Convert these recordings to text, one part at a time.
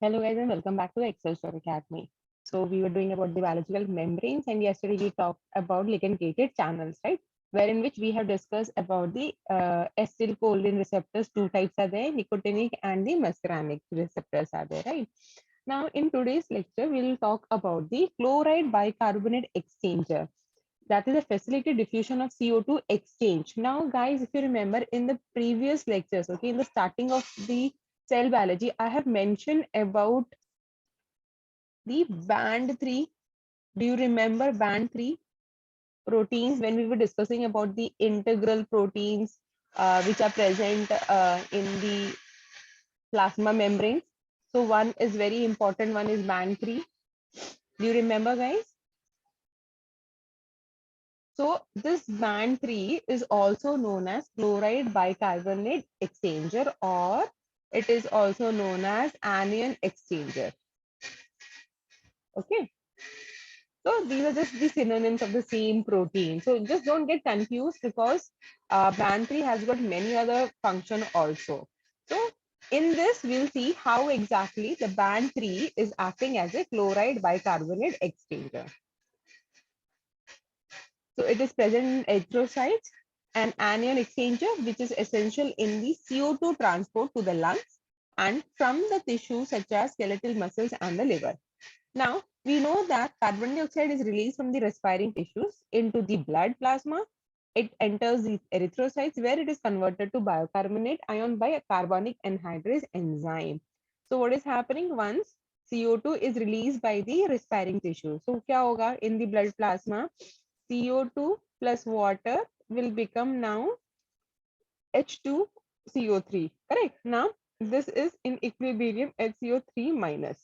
Hello guys and welcome back to the Excel Story Academy. So we were doing about the biological membranes and yesterday we talked about ligand-gated channels, right? Wherein which we have discussed about the acetylcholine receptors. Two types are there, nicotinic and the muscarinic receptors are there, right? Now in today's lecture, we will talk about the chloride bicarbonate exchanger. That is a facilitated diffusion of CO2 exchange. Now guys, if you remember in the previous lectures, okay, in the starting of the cell biology, I have mentioned about the band 3. Do you remember band 3 proteins when we were discussing about the integral proteins which are present in the plasma membranes? So one is very important, one is band 3. Do you remember guys? So this band 3 is also known as chloride bicarbonate exchanger, or it is also known as anion exchanger. Okay. So these are just the synonyms of the same protein. So just don't get confused because band 3 has got many other function also. So in this, we'll see how exactly the band 3 is acting as a chloride bicarbonate exchanger. So it is present in erythrocytes and anion exchanger, which is essential in the CO2 transport to the lungs and from the tissues such as skeletal muscles and the liver. Now, we know that carbon dioxide is released from the respiring tissues into the blood plasma. It enters the erythrocytes where it is converted to bicarbonate ion by a carbonic anhydrase enzyme. So what is happening once CO2 is released by the respiring tissue? So क्या होगा in the blood plasma? CO2 plus water will become now H2CO3. Correct? Now this is in equilibrium HCO3 minus.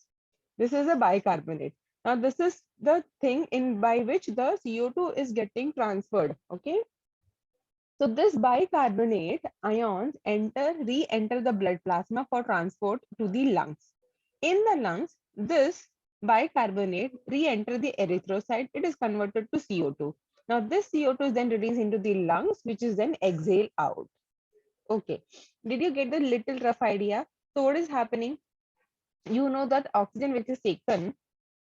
This is a bicarbonate. Now this is the thing in by which the CO2 is getting transferred. Okay. So this bicarbonate ions re-enter the blood plasma for transport to the lungs. In the lungs, this bicarbonate re-enter the erythrocyte. It is converted to CO2. Now this CO2 is then released into the lungs, which is then exhaled out. Okay. Did you get the little rough idea? So what is happening? You know that oxygen which is taken,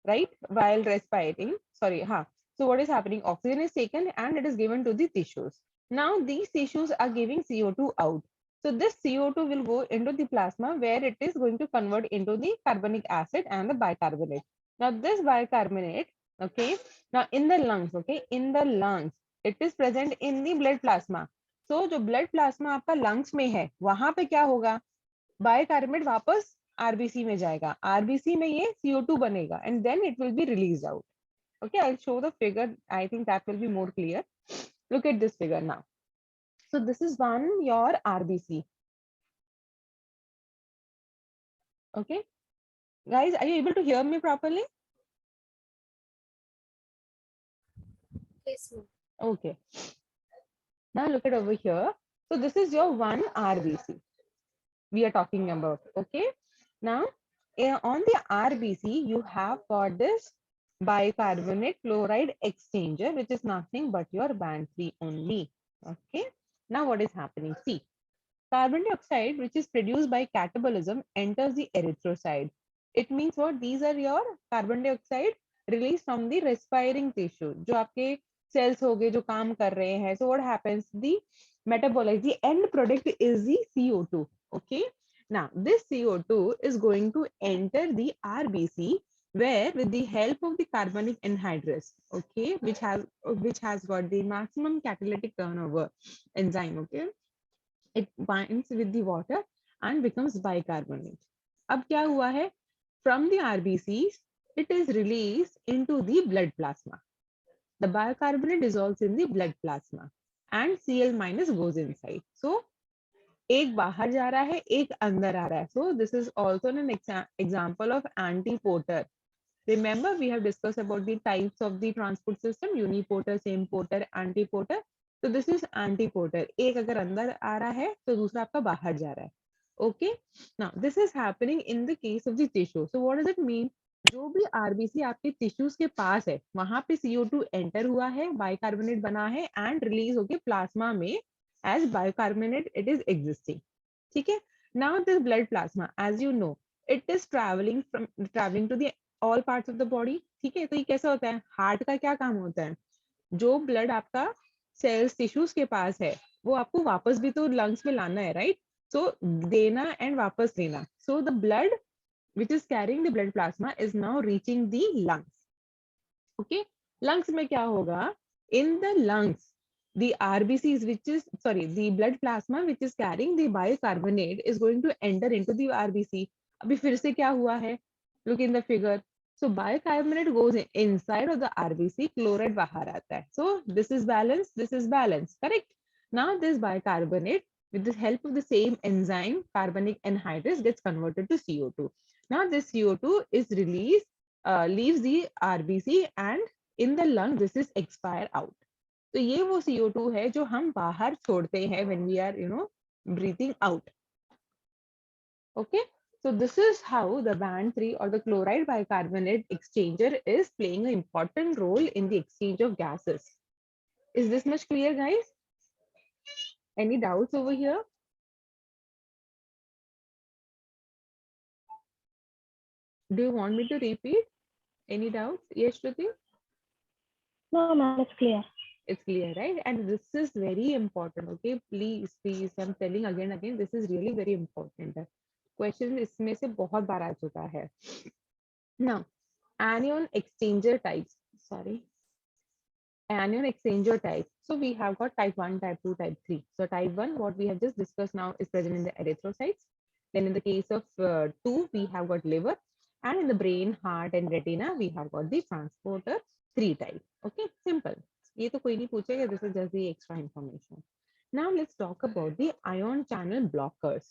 right, while respiring, so what is happening? Oxygen is taken and it is given to the tissues. Now these tissues are giving CO2 out. So this CO2 will go into the plasma where it is going to convert into the carbonic acid and the bicarbonate. Now this bicarbonate, okay, now in the lungs, okay, in the lungs, it is present in the blood plasma. So जो blood plasma आपका lungs में है, वहां पे क्या होगा? Bicarbonate वापस RBC में जाएगा, आरबीसी में ये CO2 बनेगा and then it will be released out. Okay, I'll show the figure. I think that will be more clear. Look at this figure now. So this is one your RBC. Okay, guys, are you able to hear me properly? Yes, ma'am. Okay, now look at over here. So this is your one RBC we are talking about. Okay, now on the RBC you have got this bicarbonate chloride exchanger, which is nothing but your band 3 only. Okay, now what is happening? See, carbon dioxide, which is produced by catabolism, enters the erythrocyte. It means what? These are your carbon dioxide released from the respiring tissue. जो आपके cells हो गए जो काम कर रहे हैं. So what happens? The metabolites, the end product is the CO2. Okay. Now this CO2 is going to enter the RBC where with the help of the carbonic anhydrase, okay, which has got the maximum catalytic turnover enzyme, okay, it binds with the water and becomes bicarbonate. अब क्या हुआ है? From the RBCs, it is released into the blood plasma. The bicarbonate dissolves in the blood plasma and Cl minus goes inside. So एक बाहर जा रहा है, एक अंदर आ रहा है. So this is also an example of antiporter. Remember, we have discussed about the types of the transport system: uniporter, same porter, antiporter. So this is antiporter. एक अगर अंदर आ रहा है तो दूसरा आपका बाहर जा रहा है. Okay. Now this is happening in the case of the tissue. So what does it mean? जो भी आरबीसी आपके टिश्यूज के पास है वहां पे CO2 एंटर हुआ है, बाइकार्बोनेट बना है एंड रिलीज होके प्लाज्मा में as bicarbonate it is existing. ठीक है. Now this blood plasma, as you know, it is traveling to the all parts of the body. ठीक है, तो ये कैसा होता है, हार्ट का क्या काम होता है, जो ब्लड आपका सेल्स टिश्यूज के पास है वो आपको वापस भी तो लंग्स में लाना है, राइट? सो देना एंड वापस लेना. So the blood which is carrying the blood plasma is now reaching the lungs. Okay, lungs में क्या होगा, in the lungs the RBCs which is sorry the blood plasma which is carrying the bicarbonate is going to enter into the RBC. अभी फिर से क्या हुआ है, look in the figure. So bicarbonate goes inside of the RBC, chloride बाहर आता है. So this is balance, this is balance, correct? Now this bicarbonate with the help of the same enzyme carbonic anhydrous gets converted to CO2. Now this CO2 is released, leaves the RBC and in the lung this is expire out. तो ये वो CO2 है जो हम बाहर छोड़ते हैं when we are breathing out. Okay, so this is how the band 3 or the chloride bicarbonate exchanger is playing an important role in the exchange of gases. Is this much clear, guys? Any doubts over here? Do you want me to repeat? Any doubts? Yes, Shruti? No, ma'am, it's clear. It's clear, right? And this is very important. Okay, please, I'm telling again, this is really very important. Question इसमें से बहुत बार आ चुका है. Now, anion exchanger types. Sorry. Anion exchanger type. So we have got type 1, type 2, type 3. So type 1, what we have just discussed now, is present in the erythrocytes. Then in the case of 2, we have got liver. And in the brain, heart and retina, we have got the transporter 3 type. Okay, simple. ये तो कोई नहीं पूछेगा, this is just the extra information. Now let's talk about the ion channel blockers.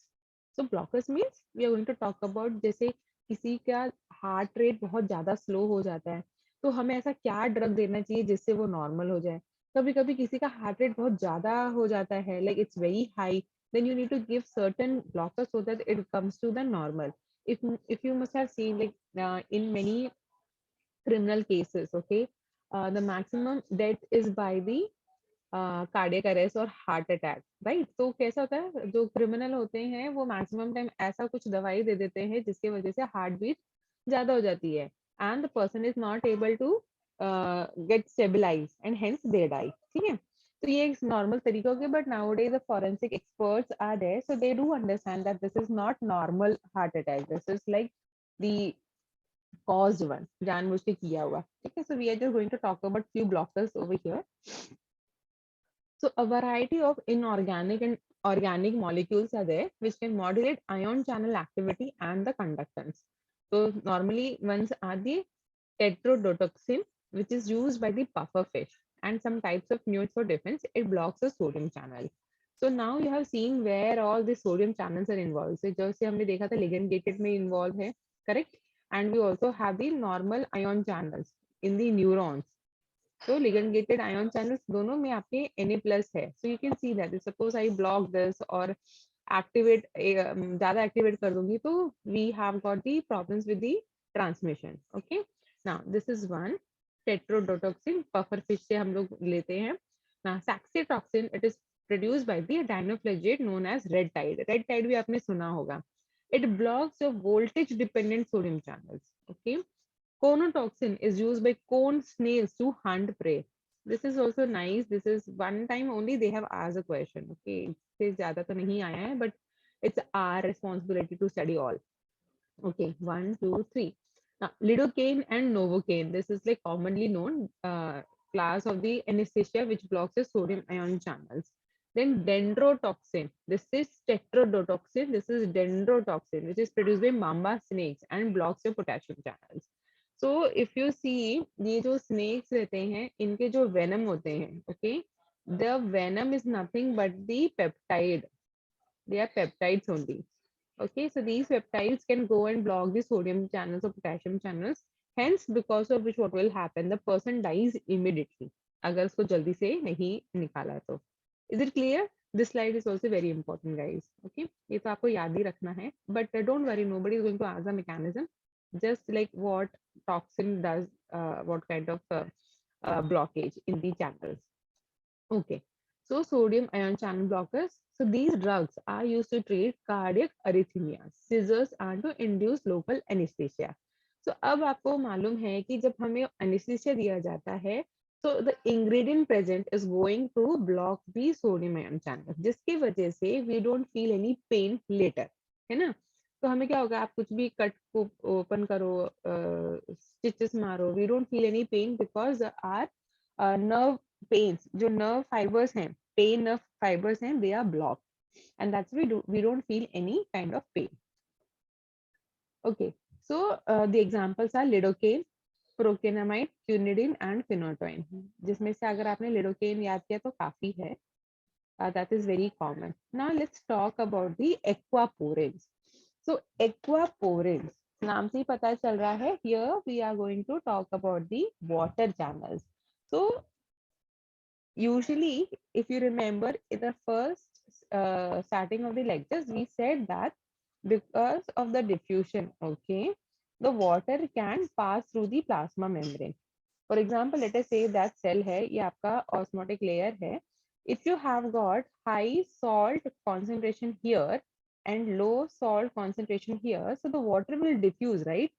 So blockers means we are going to talk about जैसे किसी का heart rate बहुत ज्यादा स्लो हो जाता है, तो हमें ऐसा क्या ड्रग देना चाहिए जिससे वो नॉर्मल हो जाए. कभी कभी किसी का हार्ट रेट बहुत ज्यादा हो जाता है, like it's very high, then you need to give certain blockers so that it comes to the normal. If you must have seen like in many criminal cases, okay, the maximum death is by the cardiac arrest और heart attack, right? तो कैसा होता है, जो criminal होते हैं वो maximum time ऐसा कुछ दवाई दे देते हैं जिसकी वजह से हार्ट बीट ज्यादा हो जाती है and the person is not able to get stabilise and hence they die. ठीक है, तो ये एक नॉर्मल तरीका हो गया, but nowadays the forensic experts are there, so they do understand that this is not normal heart attack, this is like the caused one, जानबूझ के किया हुआ. ठीक है, so we are just going to talk about few blockers over here. So a variety of inorganic and organic molecules are there which can modulate ion channel activity and the conductance. So normally ones are the tetrodotoxin, which is used by the puffer fish, and some types of newts for defense. It blocks the sodium channel. So now you have seen where all the sodium channels are involved. So जैसे हमने देखा था ligand gated में involved है, correct? And we also have the normal ion channels in the neurons. So ligand gated ion channels दोनों में आपके Na+ है. So you can see that suppose I block this or activate ज़्यादा activate कर दूंगी तो we have got the problems with the transmission. Okay, now this is one tetrodotoxin, puffer fish से हम लोग लेते हैं. Now saxitoxin, it is produced by the dinoflagellate known as red tide. Red tide भी आपने सुना होगा. It blocks the voltage dependent sodium channels. Okay, conotoxin is used by cone snails to hunt prey. This is also nice. This is one time only they have asked a question. Okay, इससे ज़्यादा तो नहीं आया है, but it's our responsibility to study all. Okay, 1, 2, 3. Now, lidocaine and novocaine. This is like commonly known class of the anesthesia which blocks the sodium ion channels. Then dendrotoxin. This is tetrodotoxin. This is dendrotoxin, which is produced by mamba snakes and blocks the potassium channels. So if you see, ये जो snakes रहते हैं, इनके जो venom होते हैं, okay, the venom is nothing but the peptide. They are peptides only. Okay, so these peptides can go and block the sodium channels or potassium channels. Hence, because of which what will happen, the person dies immediately. अगर उसको जल्दी से नहीं निकाला तो. Is it clear? This slide is also very important, guys. Okay, ये तो आपको याद ही रखना है. But don't worry, nobody is going to ask the mechanism. Just like what toxin does, what kind of blockage in the channels. Okay. So sodium ion channel blockers. So these drugs are used to treat cardiac arrhythmias, seizures and to induce local anesthesia. So अब आपको मालूम है कि जब हमें anesthesia दिया जाता है, so the ingredient present is going to block the sodium ion channel, जिसकी वजह से we don't feel any pain later, है ना? तो हमें क्या होगा, आप कुछ भी कट को ओपन करो, स्टिचेस मारो, we don't feel any pain because our nerve pains, जो nerve fibers हैं, pain nerve fibers हैं, they are blocked, and that's why we don't feel any kind of pain. Okay, so the examples are lidocaine, procainamide, quinidine and phenytoin. जिसमें से अगर आपने lidocaine याद किया तो काफी है. That is very common. Now let's talk about the aquaporins. So aquaporins, नाम से ही पता चल रहा है. Here we are going to talk about the water channels. So usually, if you remember, in the first starting of the lectures, we said that because of the diffusion, okay, the water can pass through the plasma membrane. For example, let us say that cell है, ये आपका osmotic layer है. If you have got high salt concentration here and low salt concentration here, so the water will diffuse, right?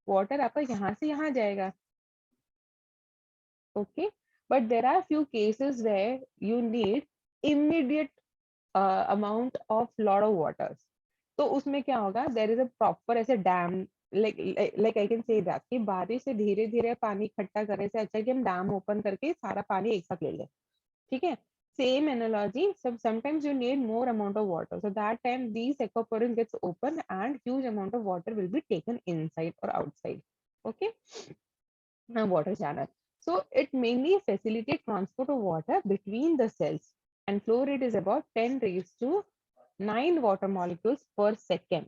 Water आपका यहाँ से यहाँ जाएगा, okay? But there are few cases where you need immediate amount of lot of waters. तो उसमें क्या होगा, there is a proper ऐसे dam, like I can say that कि बारिश से धीरे धीरे पानी इकट्ठा करने से अच्छा है कि हम डैम ओपन करके सारा पानी एक साथ ले लें, ठीक है? Same analogy, sometimes you need more amount of water, so that time these aquaporins gets open and huge amount of water will be taken inside or outside. Okay, now water channel. So it mainly facilitates transport of water between the cells, and flow rate is about 10 raised to 9 water molecules per second.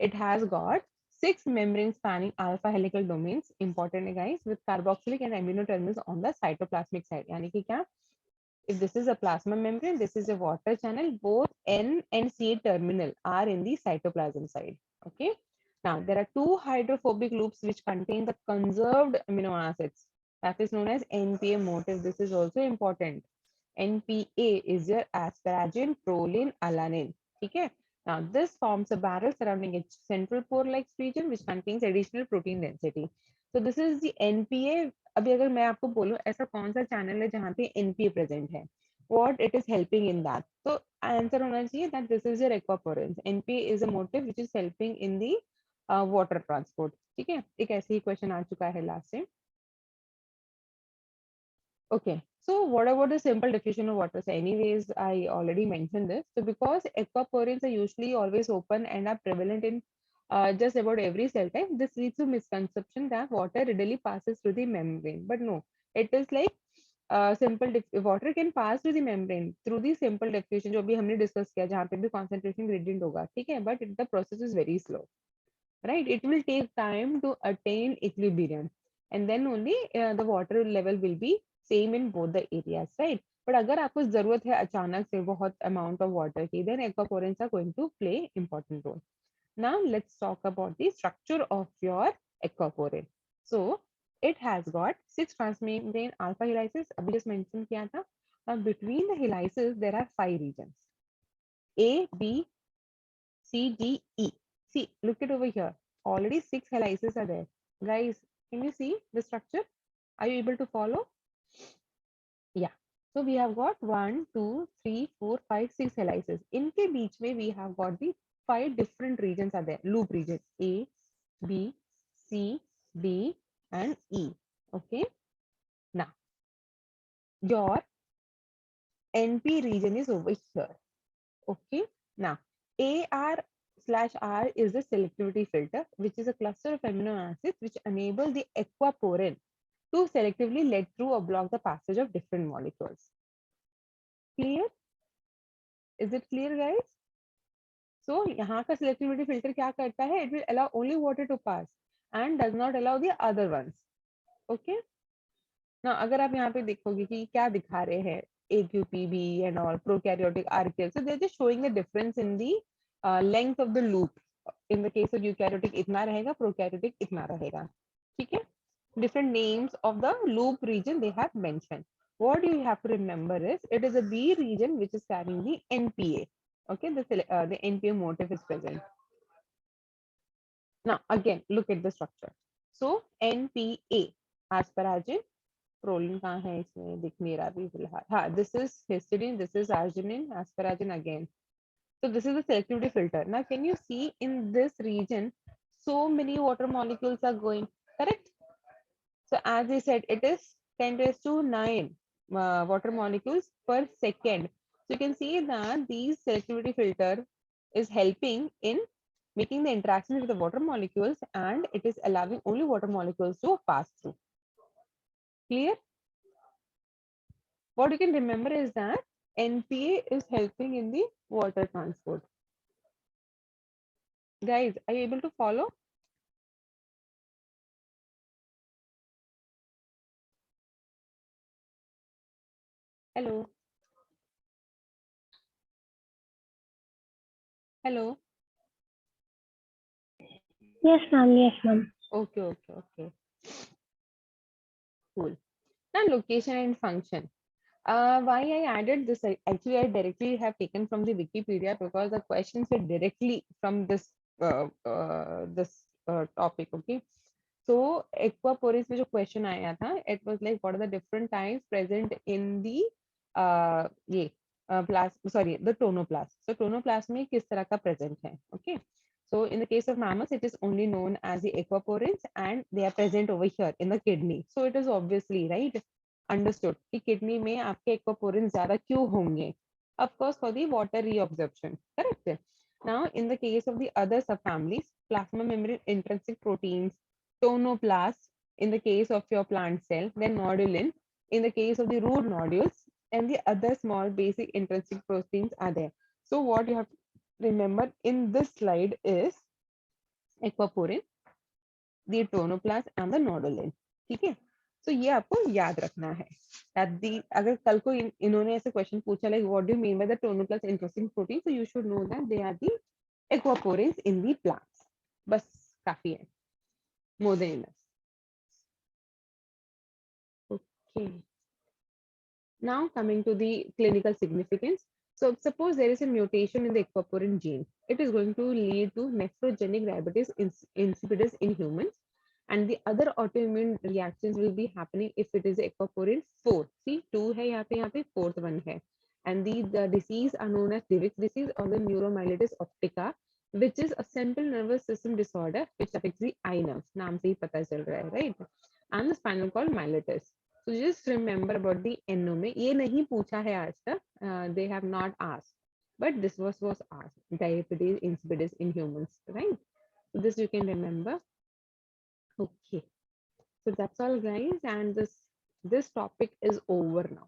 It has got 6 membrane spanning alpha helical domains, important है guys, with carboxylic and amino terminals on the cytoplasmic side. यानी कि क्या? If this is a plasma membrane, this is a water channel, both N and C terminal are in the cytoplasm side. Okay. Now, there are two hydrophobic loops which contain the conserved amino acids. That is known as NPA motif. This is also important. NPA is your asparagine, proline, alanine. Okay. Now, this forms a barrel surrounding a central pore-like region which contains additional protein density. So, this is the NPA. अभी अगर मैं आपको बोलूं ऐसा कौन सा channel है जहाँ पे NPA प्रेजेंट है, what it is helping in that, तो आंसर होना चाहिए that this is your aquaporins. NPA is a motif which is helping in the water transport. ठीक है, एक ऐसे ही क्वेश्चन आ चुका है लास्ट से. Okay, so what about the simple diffusion of water? So anyways, I already mentioned this. So because aquaporins are usually always open and are prevalent in just about every cell type, this leads to misconception that water readily passes through the membrane. But no, it is like water can pass through the membrane through the simple diffusion जो भी हमने discuss किया, जहाँ पे भी concentration gradient होगा, ठीक है? But the process is very slow, right? It will take time to attain equilibrium, and then only the water level will be same in both the areas, right? But अगर आपको जरूरत है अचानक से बहुत amount of water की, then aquaporins are going to play important role. Now let's talk about the structure of your aquaporin. So it has got 6 transmembrane alpha helices. अभी just mention किया था. Between the helices there are 5 regions: A, B, C, D, E. See, look it over here. Already 6 helices are there. Guys, can you see the structure? Are you able to follow? Yeah. So we have got 1, 2, 3, 4, 5, 6 helices. इनके बीच में we have got the 5 different regions are there. Loop region A, B, C, D, and E. Okay. Now, your NP region is over here. Okay. Now, AR/R is the selectivity filter, which is a cluster of amino acids which enable the aquaporin to selectively let through or block the passage of different molecules. Clear? Is it clear, guys? So, यहाँ का selectivity filter क्या करता है? It will allow only water to pass and does not allow the other ones. Okay? Now, अगर आप यहाँ पे देखोगे कि क्या दिखा रहे हैं, AQPB and all, prokaryotic, archaeal, so they're just showing the difference in the length of the loop. In the case of eukaryotic इतना रहेगा, prokaryotic इतना रहेगा. ठीक है? Different names of the loop region they have mentioned. what you have to remember is it is a B region which is carrying the NPA. Okay, the NPA motif is present. Now again, look at the structure. So NPA, asparagine, proline कहाँ है इसमें दिख नहीं रहा अभी फिलहाल. हाँ, this is histidine, this is arginine, asparagine again. So this is the selectivity filter. Now can you see in this region so many water molecules are going, correct? So as I said, it is 10 raised to 9 water molecules per second. So you can see that these selectivity filter is helping in making the interaction with the water molecules, and it is allowing only water molecules to pass through. Clear? What you can remember is that NPA is helping in the water transport. Guys, are you able to follow? Hello. Hello. Yes, ma'am. Yes, ma'am. Okay, okay, okay. Cool. Now location and function. Why I added this? Actually, I directly have taken from the Wikipedia because the questions are directly from this topic. Okay. So aquaporin में जो question आया था, it was like what are the different types present in the ये the tonoplast. So tonoplast में किस तरह का present है? Okay. So in the case of mammals, it is only known as the aquaporins, and they are present over here in the kidney. So it is obviously right understood कि kidney में आपके aquaporin ज्यादा क्यों होंगे? Of course, for the water reabsorption, correct? Now, in the case of the other subfamilies, plasma membrane intrinsic proteins, tonoplast, in the case of your plant cell, then nodulin, in the case of the root nodules, and the other small basic intrinsic proteins are there. So, what you have to remember in this slide is aquaporin, the tonoplast and the nodulin. ठीक है, तो ये आपको याद रखना है. अगर कल को इन्होंने ऐसे क्वेश्चन पूछा like what do you mean by the tonoplast interesting protein, so you should know that they are the aquaporins in the plants. बस काफी है, more than enough. Okay, now coming to the clinical significance. So suppose there is a mutation in the aquaporin gene, it is going to lead to nephrogenic diabetes insipidus in humans, and the other autoimmune reactions will be happening if it is aquaporin 4. See, 2 है यहाँ पे 4th one है, and the disease are known as Divix disease or the neuromyelitis optica, which is a central nervous system disorder which affects the eye nerves. नाम से ही पता चल रहा है, right? And the spinal cord myelitis. So just remember about the NO में ये नहीं पूछा है आज तक, they have not asked, but this was asked, diabetes insipidus in humans, right? So this you can remember. Okay, so that's all guys, and this topic is over now.